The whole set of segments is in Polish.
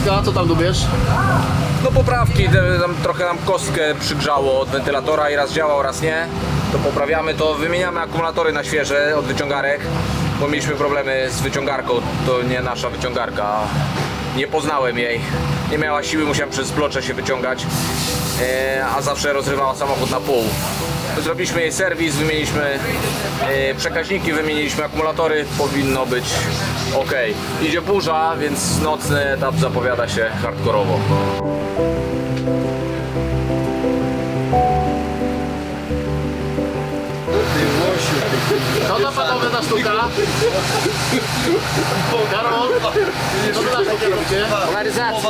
Nocka, co tam lubisz? No poprawki, tam trochę nam kostkę przygrzało od wentylatora i raz działał, raz nie. To poprawiamy to, wymieniamy akumulatory na świeże od wyciągarek, bo mieliśmy problemy z wyciągarką, to nie nasza wyciągarka. Nie poznałem jej, nie miała siły, musiałem przez blocze się wyciągać, a zawsze rozrywała samochód na pół. Zrobiliśmy jej serwis, wymieniliśmy przekaźniki, wymieniliśmy akumulatory, powinno być ok. Idzie burza, więc nocny etap zapowiada się hardkorowo. Co to panowie za sztuka? Karol, co to za sztuka robicie? Polaryzacja.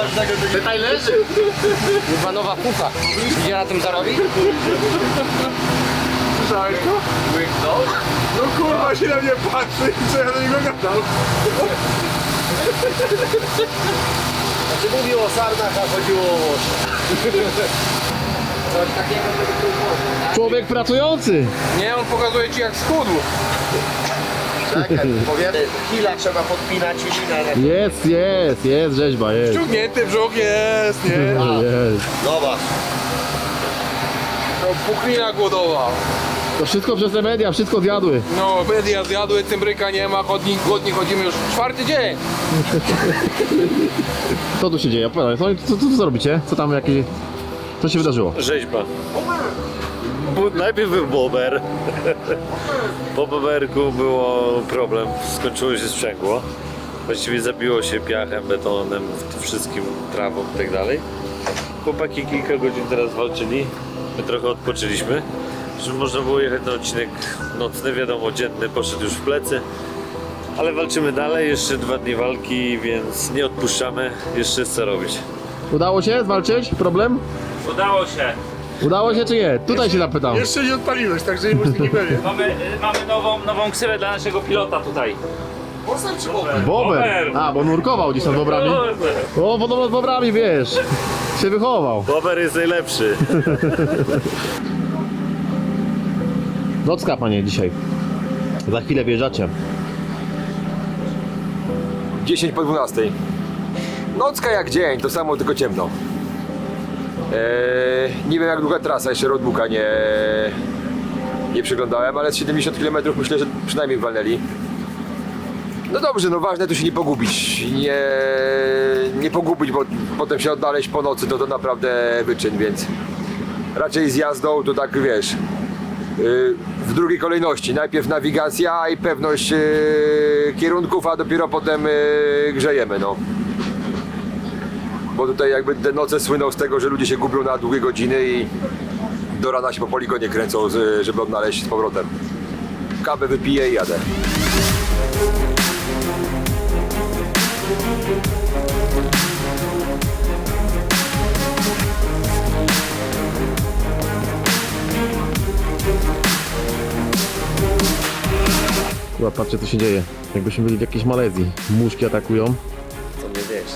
Tutaj leży. Chyba nowa pucha. Idzie na tym zarobi? Słyszałeś to? Łyknął? No kurwa się na mnie patrzy i co ja do niego gadam. Znaczy mówił o sarnach, a chodziło o łoś. Człowiek pracujący. Nie, on pokazuje ci jak schudł. Czekaj, powiem, kila trzeba podpinać i ścinać. Jest rzeźba, jest. Ciągnięty brzuch jest, nie? Jest. Zobacz. No, puchlina głodowa. To wszystko przez te media, wszystko zjadły. No, media zjadły, cymbryka nie ma, głodni chodzimy już 4. dzień. Co tu się dzieje? Opowiadaj, co robicie? Co tam, jakie... Co się wydarzyło? Rzeźba. Najpierw był bober. Po boberku było problem, skończyło się sprzęgło. Właściwie zabiło się piachem, betonem, tym wszystkim, trawą i tak dalej. Chłopaki kilka godzin teraz walczyli, my trochę odpoczęliśmy, żeby można było jechać na odcinek nocny, wiadomo, dzienny poszedł już w plecy. Ale walczymy dalej, jeszcze 2 dni walki, więc nie odpuszczamy, jeszcze jest co robić. Udało się zwalczyć problem? Udało się. Udało się czy nie? Tutaj się zapytam. Jeszcze nie odpaliłeś, także nie bądź taki pewien. Mamy nową ksywę dla naszego pilota tutaj. Bober! A, bo nurkował gdzieś tam z bobrami. O, podobno z bobrami, wiesz. Się wychował. Bober jest najlepszy. Nocka, panie, dzisiaj. Za chwilę wjeżdżacie. 10 po 12. Nocka jak dzień, to samo tylko ciemno. Nie wiem jak długa trasa, jeszcze roadbooka nie przeglądałem, ale z 70 km myślę, że przynajmniej walnęli. No dobrze, no ważne tu się nie pogubić. Nie pogubić, bo potem się odnaleźć po nocy to naprawdę wyczyn, więc raczej z jazdą to tak wiesz. W drugiej kolejności. Najpierw nawigacja i pewność kierunków, a dopiero potem grzejemy, no. Bo tutaj jakby te noce słyną z tego, że ludzie się gubią na długie godziny i do rana się po poligonie kręcą, żeby odnaleźć z powrotem. Kawę wypiję i jadę. Chyba patrzcie co się dzieje. Jakbyśmy byli w jakiejś Malezji. Muszki atakują. Co mnie wieść?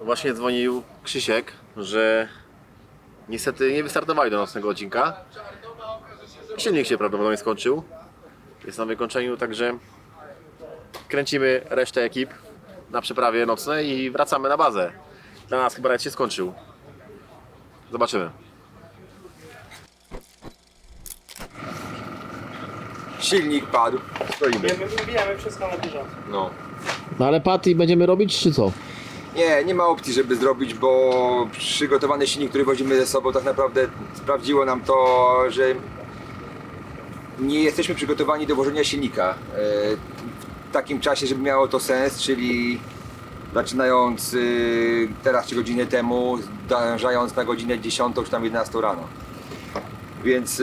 Właśnie dzwonił Krzysiek, że niestety nie wystartowali do nocnego odcinka. Silnik się prawdopodobnie skończył. Jest na wykończeniu, także kręcimy resztę ekip na przeprawie nocnej i wracamy na bazę. Dla nas chyba nawet się skończył. Zobaczymy. silnik padł, stoimy. Wiemy wszystko na bieżąco. No. No ale paty będziemy robić, czy co? Nie ma opcji, żeby zrobić, bo przygotowany silnik, który wozimy ze sobą, tak naprawdę sprawdziło nam to, że nie jesteśmy przygotowani do włożenia silnika w takim czasie, żeby miało to sens, czyli zaczynając teraz czy godzinę temu, zdążając na godzinę 10 czy tam 11 rano. Więc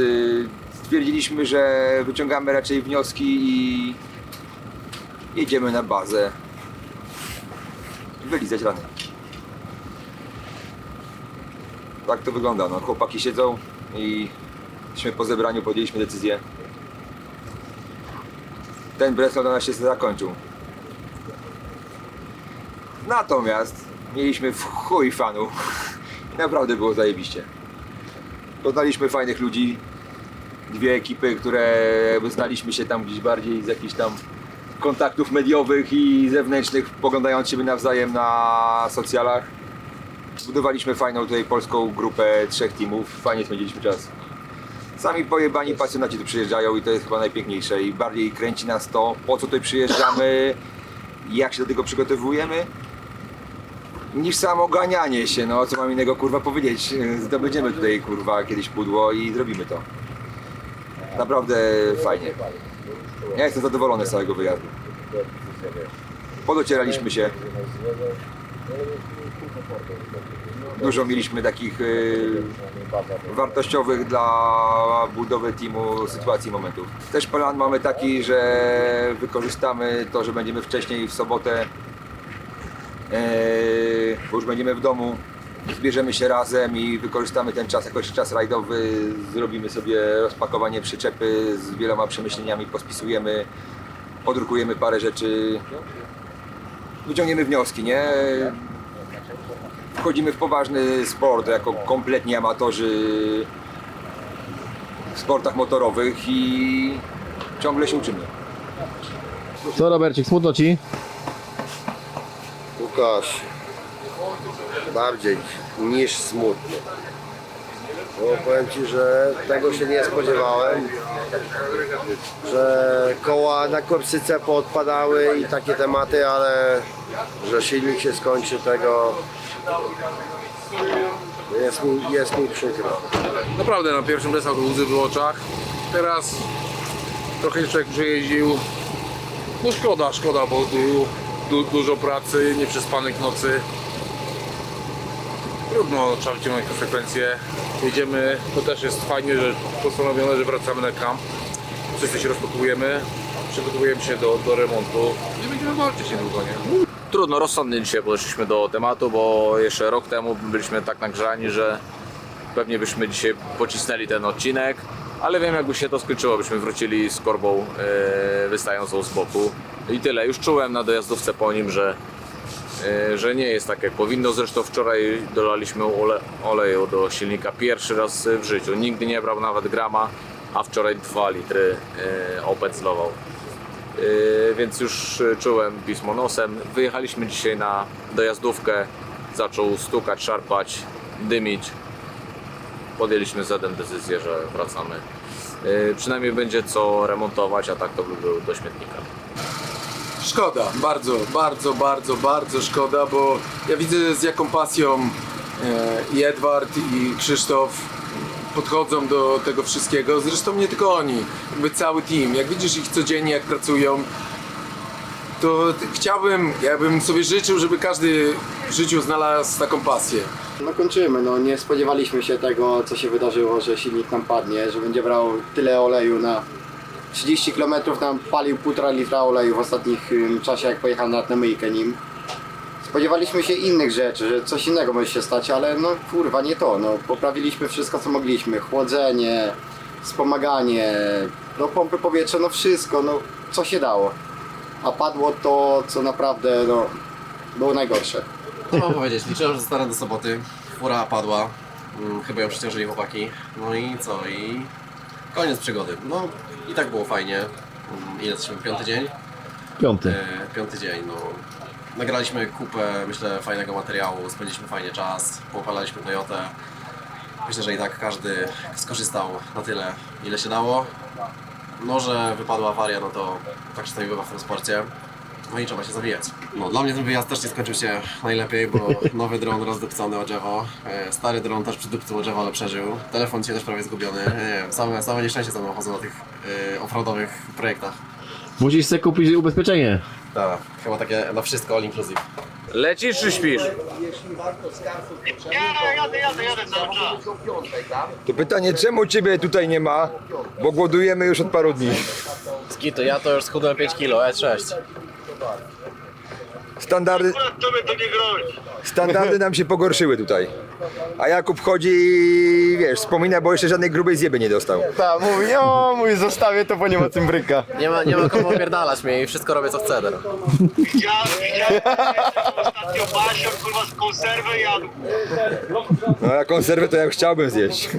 stwierdziliśmy, że wyciągamy raczej wnioski i jedziemy na bazę wylizać rany. Tak to wygląda, no. Chłopaki siedzą i po zebraniu podjęliśmy decyzję. Ten Breslau na nas się zakończył. Natomiast mieliśmy w chuj fanów. Naprawdę było zajebiście. Poznaliśmy fajnych ludzi. Dwie ekipy, które znaliśmy się tam gdzieś bardziej z jakichś tam kontaktów mediowych i zewnętrznych, poglądając siebie nawzajem na socjalach. Zbudowaliśmy fajną tutaj polską grupę 3 teamów. Fajnie spędziliśmy czas. Sami pojebani pasjonaci tu przyjeżdżają i to jest chyba najpiękniejsze i bardziej kręci nas to, po co tutaj przyjeżdżamy, jak się do tego przygotowujemy, niż samo ganianie się, no co mam innego kurwa powiedzieć. Zdobędziemy tutaj kurwa kiedyś pudło i zrobimy to. Naprawdę fajnie. Ja jestem zadowolony z całego wyjazdu. Podocieraliśmy się. Dużo mieliśmy takich wartościowych dla budowy teamu sytuacji, momentów. Też plan mamy taki, że wykorzystamy to, że będziemy wcześniej w sobotę, bo już będziemy w domu, zbierzemy się razem i wykorzystamy ten czas jako czas rajdowy, zrobimy sobie rozpakowanie przyczepy z wieloma przemyśleniami, pospisujemy, podrukujemy parę rzeczy, wyciągniemy wnioski, nie? Wchodzimy w poważny sport jako kompletni amatorzy w sportach motorowych i ciągle się uczymy. Co, Robercik, smutno ci? Łukasz, bardziej niż smutny. Bo powiem Ci, że tego się nie spodziewałem, że koła na korsyce poodpadały i takie tematy, ale że silnik się skończy, tego jest mi przykro. Naprawdę na pierwszym Breslau to łzy w oczach. Teraz trochę jeszcze jak przejeździł. No szkoda, bo dużo pracy, nieprzespanych nocy. Trudno, trzeba wyciągnąć konsekwencje. Jedziemy, to też jest fajnie, że postanowione, że wracamy na kamp. Wszyscy się rozpakowujemy, przygotowujemy się do remontu i będziemy walczyć niedługo, nie? Trudno, rozsądnie dzisiaj podeszliśmy do tematu, bo jeszcze rok temu byliśmy tak nagrzani, że pewnie byśmy dzisiaj pocisnęli ten odcinek, ale wiem, jakby się to skończyło, byśmy wrócili z korbą wystającą z boku i tyle. Już czułem na dojazdówce po nim, że nie jest tak jak powinno. Zresztą wczoraj dolaliśmy oleju do silnika pierwszy raz w życiu. Nigdy nie brał nawet grama, a wczoraj 2 litry Opet zlował. Więc już czułem pismo nosem. Wyjechaliśmy dzisiaj na dojazdówkę, zaczął stukać, szarpać, dymić. Podjęliśmy zatem decyzję, że wracamy. Przynajmniej będzie co remontować, a tak to by był do śmietnika. Szkoda, bardzo szkoda, bo ja widzę z jaką pasją i Edward i Krzysztof podchodzą do tego wszystkiego. Zresztą nie tylko oni, jakby cały team. Jak widzisz ich codziennie, jak pracują, to ja bym sobie życzył, żeby każdy w życiu znalazł taką pasję. No kończymy, no nie spodziewaliśmy się tego, co się wydarzyło, że silnik nam padnie, że będzie brał tyle oleju na 30 km, nam palił 1,5 litra oleju w ostatnich czasie, jak pojechałem na myjkę nim. Spodziewaliśmy się innych rzeczy, że coś innego może się stać, ale no kurwa nie to, no poprawiliśmy wszystko co mogliśmy, chłodzenie, wspomaganie, no pompy powietrza, no wszystko, no co się dało. A padło to, co naprawdę no, było najgorsze. Co mam powiedzieć, liczyłem, że zostanę do soboty, fura padła, chyba ją przeciążyli chłopaki, no i co, i koniec przygody. No i tak było fajnie. Ile jesteśmy? 5. dzień? 5. 5. dzień, no. Nagraliśmy kupę, myślę, fajnego materiału, spędziliśmy fajnie czas, popalaliśmy Toyotę. Myślę, że i tak każdy skorzystał na tyle, ile się dało. No, że wypadła awaria, no to tak czasami bywa w tym sporcie. No i trzeba się zabijać. No, dla mnie ten wyjazd też nie skończył się najlepiej, bo nowy dron rozdupcony o drzewo, stary dron też przydupcył o drzewo, ale przeżył. Telefon dzisiaj też prawie zgubiony. Nie wiem, same nieszczęście za mną chodzą na tych offroadowych projektach. Musisz sobie kupić ubezpieczenie. Tak, chyba takie na wszystko all inclusive. Lecisz czy śpisz? Jadę cały czas. To pytanie, czemu ciebie tutaj nie ma? Bo głodujemy już od paru dni. Skito, ja to już schudłem 5 kg, E6. Standardy, Tobie to nie grozi. standardy nam się pogorszyły tutaj. A Jakub chodzi i wiesz, wspomina, bo jeszcze żadnej grubej zjeby nie dostał. Tak, mówi, o mój zostawię to, bo nie ma cymbryka. Nie ma komu opierdalać mnie i wszystko robię co chcę teraz. Widziałem ostatnio basior, kurwa, z konserwy jadł. No a konserwę to ja chciałbym zjeść.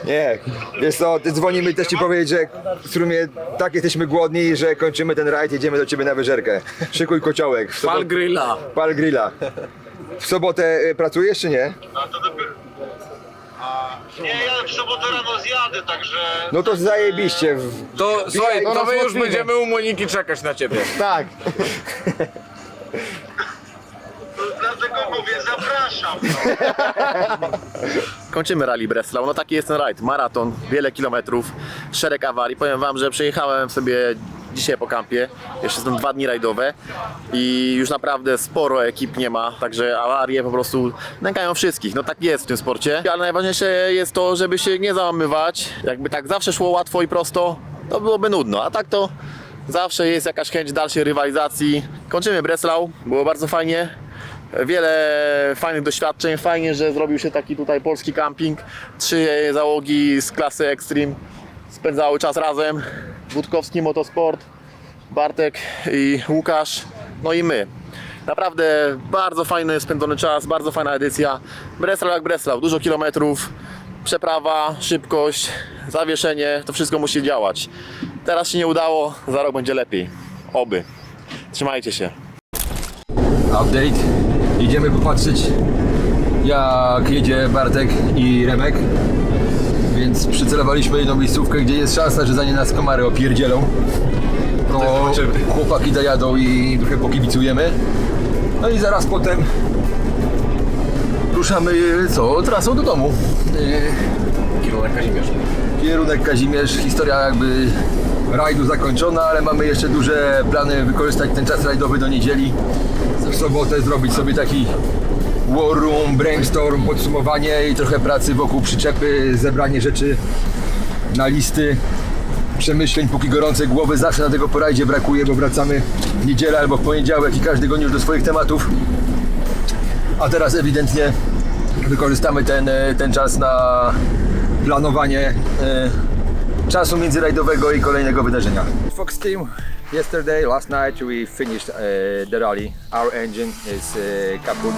Nie, wiesz co, dzwonimy też ci powiedzieć, że w sumie tak jesteśmy głodni, że kończymy ten rajd, jedziemy do ciebie na wyżerkę. Szykuj kociołek. Pal grilla. Pal grilla. W sobotę pracujesz czy nie? A to dopiero... Nie, ja w sobotę rano zjadę, także... No to zajebiście. To słuchaj, to my już rozmocnimy. będziemy u Moniki czekać na ciebie. Tak. Dlatego mówię, zapraszam. Kończymy Rally Breslau. No taki jest ten rajd. Maraton, wiele kilometrów, szereg awarii. Powiem wam, że przejechałem sobie dzisiaj po kampie. Jeszcze są 2 dni rajdowe i już naprawdę sporo ekip nie ma, także awarie po prostu nękają wszystkich. No tak jest w tym sporcie, ale najważniejsze jest to, żeby się nie załamywać. Jakby tak zawsze szło łatwo i prosto, to byłoby nudno, a tak to zawsze jest jakaś chęć dalszej rywalizacji. Kończymy Breslau, było bardzo fajnie. Wiele fajnych doświadczeń, fajnie, że zrobił się taki tutaj polski camping. 3 załogi z klasy Extreme spędzały czas razem. Wódkowski Motorsport, Bartek i Łukasz, no i my. Naprawdę bardzo fajny spędzony czas, bardzo fajna edycja. Breslau jak Breslau, dużo kilometrów, przeprawa, szybkość, zawieszenie, to wszystko musi działać. Teraz się nie udało, za rok będzie lepiej. Oby. Trzymajcie się. Update. Idziemy popatrzeć, jak jedzie Bartek i Remek. Więc przycelowaliśmy jedną miejscówkę, gdzie jest szansa, że za nie nas komary opierdzielą. To chłopaki dojadą i trochę pokibicujemy. No i zaraz potem ruszamy trasą do domu. Kierunek Kazimierz. Kierunek Kazimierz, historia jakby rajdu zakończona, ale mamy jeszcze duże plany wykorzystać ten czas rajdowy do niedzieli. W sobotę zrobić sobie taki war room, brainstorm, podsumowanie i trochę pracy wokół przyczepy, zebranie rzeczy na listy, przemyśleń, póki gorące głowy zawsze na tego porajdzie brakuje, bo wracamy w niedzielę albo w poniedziałek i każdy goni już do swoich tematów. A teraz ewidentnie wykorzystamy ten czas na planowanie czasu międzyrajdowego i kolejnego wydarzenia. Fox Team, yesterday, last night we finished the rally. Our engine is kaput.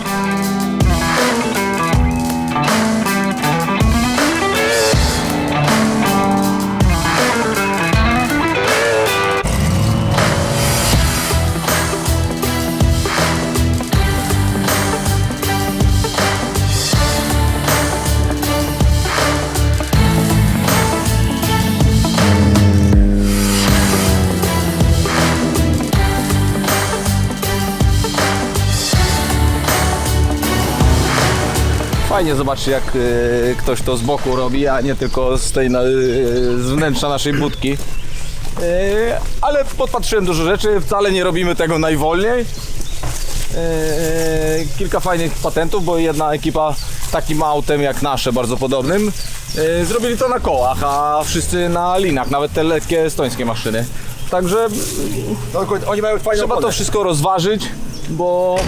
Fajnie zobaczyć, jak ktoś to z boku robi, a nie tylko z tej z wnętrza naszej budki. Ale podpatrzyłem dużo rzeczy, wcale nie robimy tego najwolniej. Kilka fajnych patentów, bo jedna ekipa takim autem jak nasze, bardzo podobnym, zrobili to na kołach, a wszyscy na linach, nawet te lekkie estońskie maszyny. Także Oni mają fajną trzeba to wszystko rozważyć, bo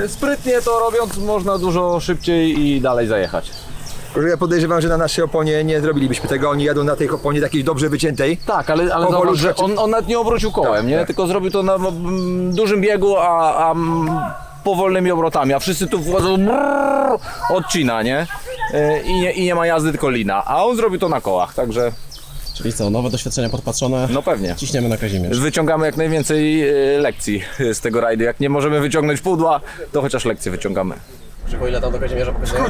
sprytnie to robiąc można dużo szybciej i dalej zajechać. Ja podejrzewam, że na naszej oponie nie zrobilibyśmy tego, oni jadą na tej oponie takiej dobrze wyciętej. Tak, ale zauważ, że on nawet nie obrócił kołem, tak, nie? tak. Tylko zrobił to na dużym biegu, a powolnymi obrotami, a wszyscy tu wchodzą, odcina, nie? I nie ma jazdy, tylko lina, a on zrobił to na kołach, także... Czyli co, nowe doświadczenia podpatrzone? No pewnie. Ciśniemy na Kazimierz. Wyciągamy jak najwięcej lekcji z tego rajdu. Jak nie możemy wyciągnąć pudła, to chociaż lekcje wyciągamy. Krzyku, ile tam do Kazimierza pokazuje?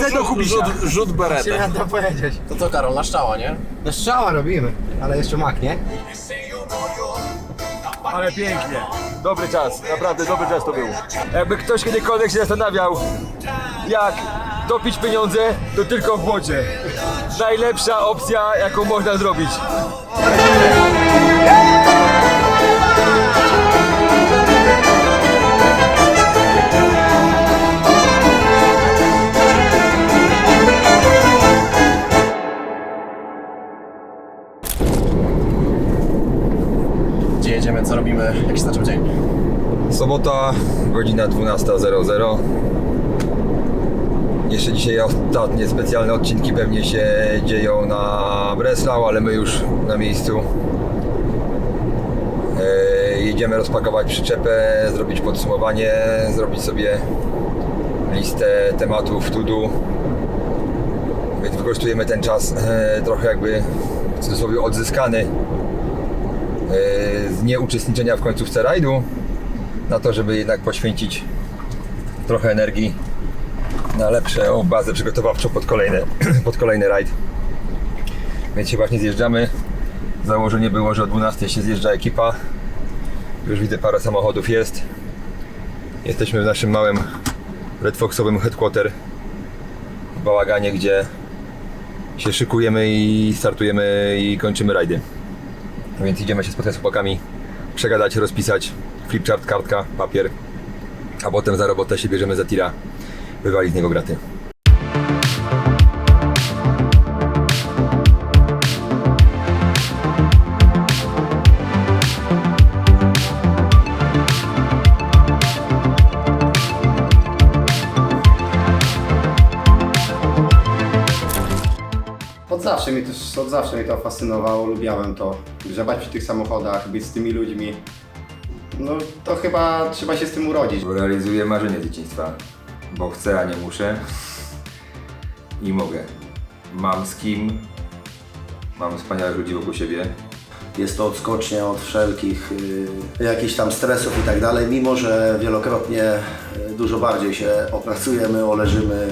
Chcę do Kubisia. Rzut beretem. Chciałem to powiedzieć. To co, Karol, na szczała, nie? No strzała robimy, ale jeszcze mak, nie? Ale pięknie. Dobry czas, naprawdę dobry czas to był. Jakby ktoś kiedykolwiek się zastanawiał, jak topić pieniądze, to tylko w błocie. Najlepsza opcja, jaką można zrobić. Gdzie jedziemy, co robimy, jak się zaczął dzień? Sobota, godzina 12:00. Jeszcze dzisiaj ostatnie specjalne odcinki pewnie się dzieją na Breslau, ale my już na miejscu. Jedziemy rozpakować przyczepę, zrobić podsumowanie, zrobić sobie listę tematów to-do. Więc wykorzystujemy ten czas trochę jakby w cudzysłowie odzyskany z nieuczestniczenia w końcówce rajdu na to, żeby jednak poświęcić trochę energii na lepszą bazę przygotowawczą pod kolejny rajd. Więc się właśnie zjeżdżamy. Założenie było, że o 12 się zjeżdża ekipa. Już widzę, parę samochodów jest. Jesteśmy w naszym małym Red Foxowym headquarter w bałaganie, gdzie się szykujemy i startujemy i kończymy rajdy. Więc idziemy się spotkać z chłopakami, przegadać, rozpisać, flipchart, kartka, papier, a potem za robotę się bierzemy za tira, wywalić z niego graty. Od zawsze mnie to fascynowało, lubiałem to, grzebać przy tych samochodach, być z tymi ludźmi. No to chyba trzeba się z tym urodzić. Realizuję marzenie z dzieciństwa, bo chcę, a nie muszę. I mogę. Mam z kim, mam wspaniałych ludzi wokół siebie. Jest to odskocznia od wszelkich jakichś tam stresów i tak dalej, mimo że wielokrotnie dużo bardziej się opracujemy, oleżymy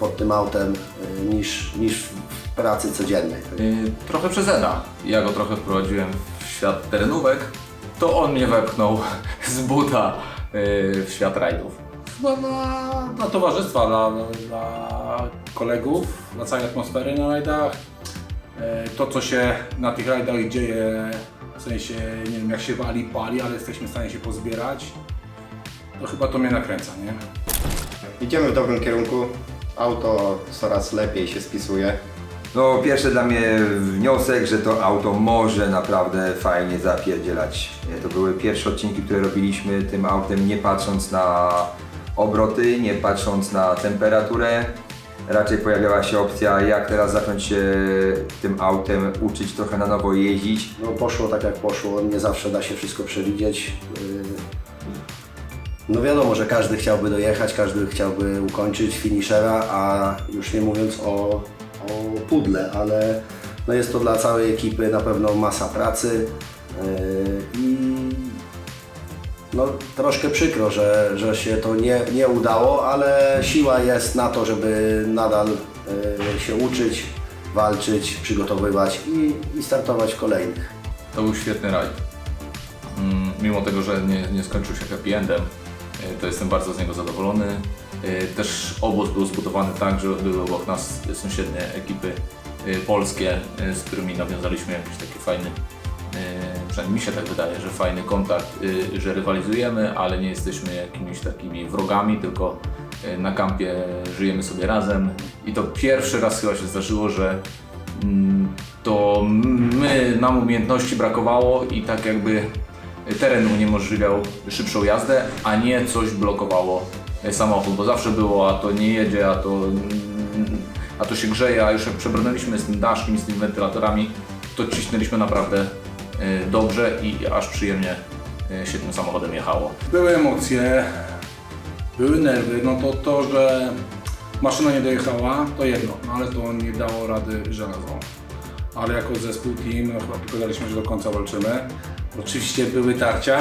pod tym autem niż w pracy codziennej. Trochę przez Eda. Ja go trochę wprowadziłem w świat terenówek, to on mnie wepchnął z buta w świat rajdów. Chyba na towarzystwa, dla kolegów, dla całej atmosfery na rajdach. To, co się na tych rajdach dzieje, w sensie, nie wiem, jak się wali, pali, ale jesteśmy w stanie się pozbierać, to chyba to mnie nakręca, nie? Idziemy w dobrym kierunku, auto coraz lepiej się spisuje. No, pierwszy dla mnie wniosek, że to auto może naprawdę fajnie zapierdzielać. To były pierwsze odcinki, które robiliśmy tym autem, nie patrząc na obroty, nie patrząc na temperaturę. Raczej pojawiała się opcja, jak teraz zacząć się tym autem uczyć trochę na nowo jeździć. No poszło tak jak poszło, nie zawsze da się wszystko przewidzieć. No wiadomo, że każdy chciałby dojechać, każdy chciałby ukończyć finishera, a już nie mówiąc o pudle, ale no jest to dla całej ekipy na pewno masa pracy i no troszkę przykro, że się to nie udało, ale siła jest na to, żeby nadal się uczyć, walczyć, przygotowywać i startować w kolejnych. To był świetny rajd. Mimo tego, że nie skończył się happy endem, to jestem bardzo z niego zadowolony. Też obóz był zbudowany tak, że były obok nas sąsiednie ekipy polskie, z którymi nawiązaliśmy jakiś taki fajny, przynajmniej mi się tak wydaje, że fajny kontakt, że rywalizujemy, ale nie jesteśmy jakimiś takimi wrogami, tylko na kampie żyjemy sobie razem. I to pierwszy raz chyba się zdarzyło, że to nam umiejętności brakowało i tak jakby teren uniemożliwiał szybszą jazdę, a nie coś blokowało samochód, bo zawsze było, a to nie jedzie, a to się grzeje, a już jak przebrnęliśmy z tym daszkiem, z tymi wentylatorami, to ciśnęliśmy naprawdę dobrze i aż przyjemnie się tym samochodem jechało. Były emocje, były nerwy, no to, że maszyna nie dojechała, to jedno, no ale to nie dało rady żelazo. Ale jako zespół, team, no chyba pokazaliśmy, że do końca walczymy. Oczywiście były tarcia,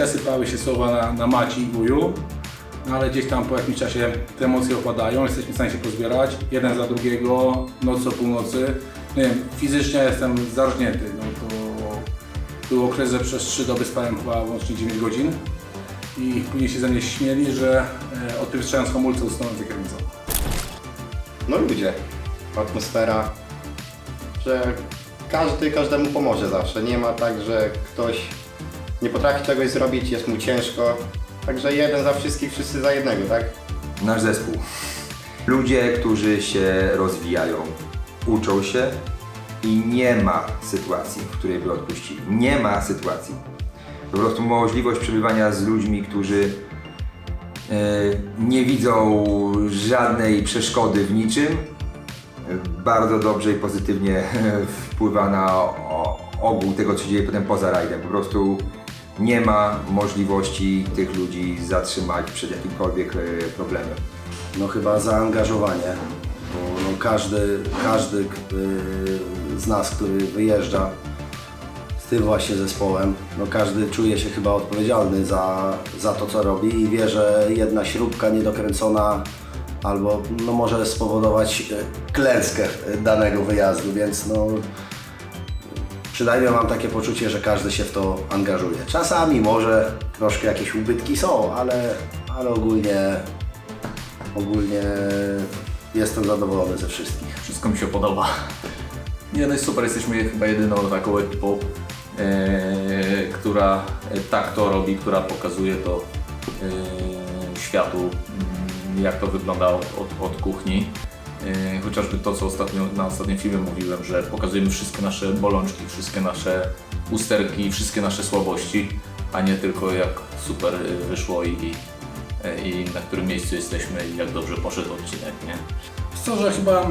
sypały się słowa na Maci i Guju, no ale gdzieś tam po jakimś czasie te emocje opadają, jesteśmy w stanie się pozbierać, jeden za drugiego, noc o północy. Nie wiem, fizycznie jestem zarżnięty, no to był okres, że przez 3 doby spałem chyba łącznie 9 godzin i później się ze mnie śmieli, że odpierwstrzałem z hamulca usnąłem za kierownicą. No ludzie, atmosfera, że każdy każdemu pomoże zawsze. Nie ma tak, że ktoś nie potrafi czegoś zrobić, jest mu ciężko. Także jeden za wszystkich, wszyscy za jednego, tak? Nasz zespół. Ludzie, którzy się rozwijają, uczą się i nie ma sytuacji, w której by odpuścili. Nie ma sytuacji. Po prostu możliwość przebywania z ludźmi, którzy nie widzą żadnej przeszkody w niczym, bardzo dobrze i pozytywnie wpływa na ogół tego, co dzieje potem poza rajdem. Po prostu nie ma możliwości tych ludzi zatrzymać przed jakimkolwiek problemem. No chyba zaangażowanie, bo no każdy z nas, który wyjeżdża z tym właśnie zespołem, no każdy czuje się chyba odpowiedzialny za to, co robi i wie, że jedna śrubka niedokręcona albo no, może spowodować klęskę danego wyjazdu, więc no, przynajmniej mam takie poczucie, że każdy się w to angażuje. Czasami może troszkę jakieś ubytki są, ale ogólnie jestem zadowolony ze wszystkich. Wszystko mi się podoba. Nie, no jest super, jesteśmy chyba jedyną taką ekipą, która tak to robi, która pokazuje to światu, jak to wygląda od kuchni. Chociażby to, co na ostatnim filmie mówiłem, że pokazujemy wszystkie nasze bolączki, wszystkie nasze usterki, wszystkie nasze słabości, a nie tylko jak super wyszło i na którym miejscu jesteśmy i jak dobrze poszedł odcinek, nie? Co, że chyba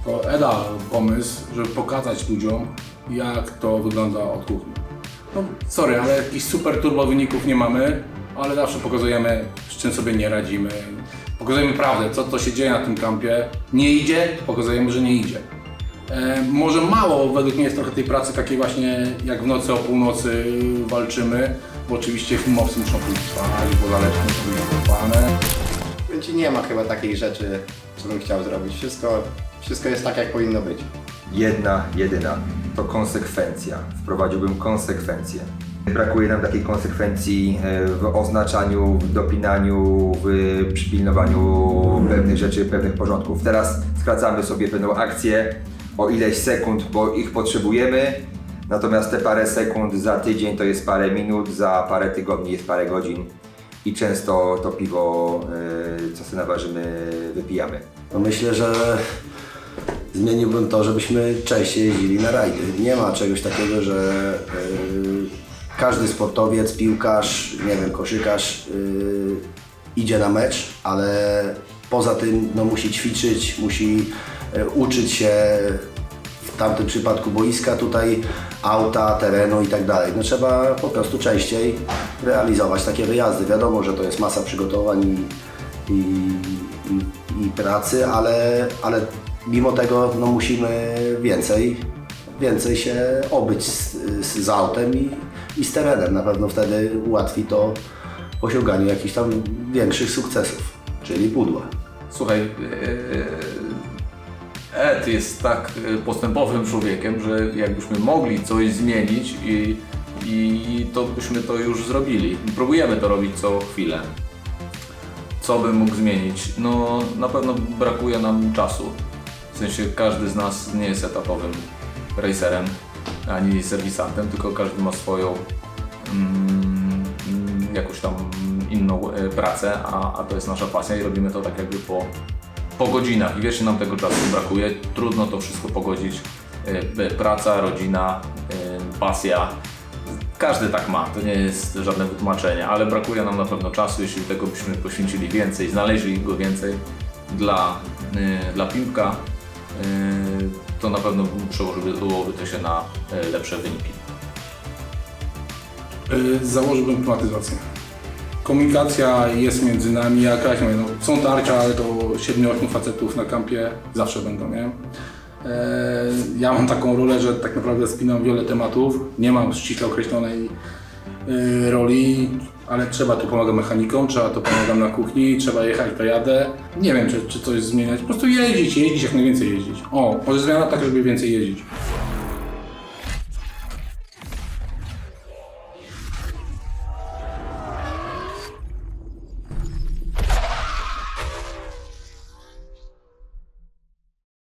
to Eda pomysł, żeby pokazać ludziom, jak to wygląda od kuchni. No sorry, ale jakichś super turbo wyników nie mamy, ale zawsze pokazujemy, z czym sobie nie radzimy. Pokazujemy prawdę, co się dzieje na tym kampie. Nie idzie, pokazujemy, że nie idzie. Może mało według mnie jest trochę tej pracy takiej właśnie, jak w nocy o północy walczymy, bo oczywiście filmowcy muszą pójść spać, bo zależne muszą być zapane. Więc nie ma chyba takiej rzeczy, co bym chciał zrobić. Wszystko jest tak, jak powinno być. Jedyna to konsekwencja. Wprowadziłbym konsekwencje. Brakuje nam takiej konsekwencji w oznaczaniu, w dopinaniu, w przypilnowaniu pewnych rzeczy, pewnych porządków. Teraz skracamy sobie pewną akcję o ileś sekund, bo ich potrzebujemy. Natomiast te parę sekund za tydzień to jest parę minut, za parę tygodni jest parę godzin. I często to piwo, co sobie naważymy, wypijamy. No myślę, że zmieniłbym to, żebyśmy częściej jeździli na rajdy. Nie ma czegoś takiego, że każdy sportowiec, piłkarz, nie wiem, koszykarz idzie na mecz, ale poza tym no, musi ćwiczyć, musi uczyć się w tamtym przypadku boiska, tutaj auta, terenu i tak dalej. No trzeba po prostu częściej realizować takie wyjazdy. Wiadomo, że to jest masa przygotowań i pracy, ale mimo tego no, musimy więcej się obyć z autem i z terenem. Na pewno wtedy ułatwi to osiąganie jakichś tam większych sukcesów, czyli pudła. Słuchaj, Ed jest tak postępowym człowiekiem, że jakbyśmy mogli coś zmienić i to byśmy to już zrobili. Próbujemy to robić co chwilę. Co bym mógł zmienić? No na pewno brakuje nam czasu. W sensie każdy z nas nie jest etapowym racerem ani serwisantem, tylko każdy ma swoją jakąś tam inną pracę, a to jest nasza pasja i robimy to tak jakby po godzinach i wiecznie nam tego czasu brakuje. Trudno to wszystko pogodzić. Praca, rodzina, pasja. Każdy tak ma, to nie jest żadne wytłumaczenie, ale brakuje nam na pewno czasu, jeśli tego byśmy poświęcili więcej, znaleźli go więcej dla piłka, to na pewno przełożyłoby to się na lepsze wyniki. Założyłbym klimatyzację. Komunikacja jest między nami jakaś, no, są tarcia, ale to 7-8 facetów na kampie zawsze będą, nie? Ja mam taką rolę, że tak naprawdę spinam wiele tematów, nie mam ściśle określonej roli, ale trzeba tu pomagać mechanikom, trzeba tu pomagać na kuchni, trzeba jechać, to jadę. Nie wiem, czy coś zmieniać, po prostu jeździć, jak najwięcej jeździć. O, może zmiana tak, żeby więcej jeździć.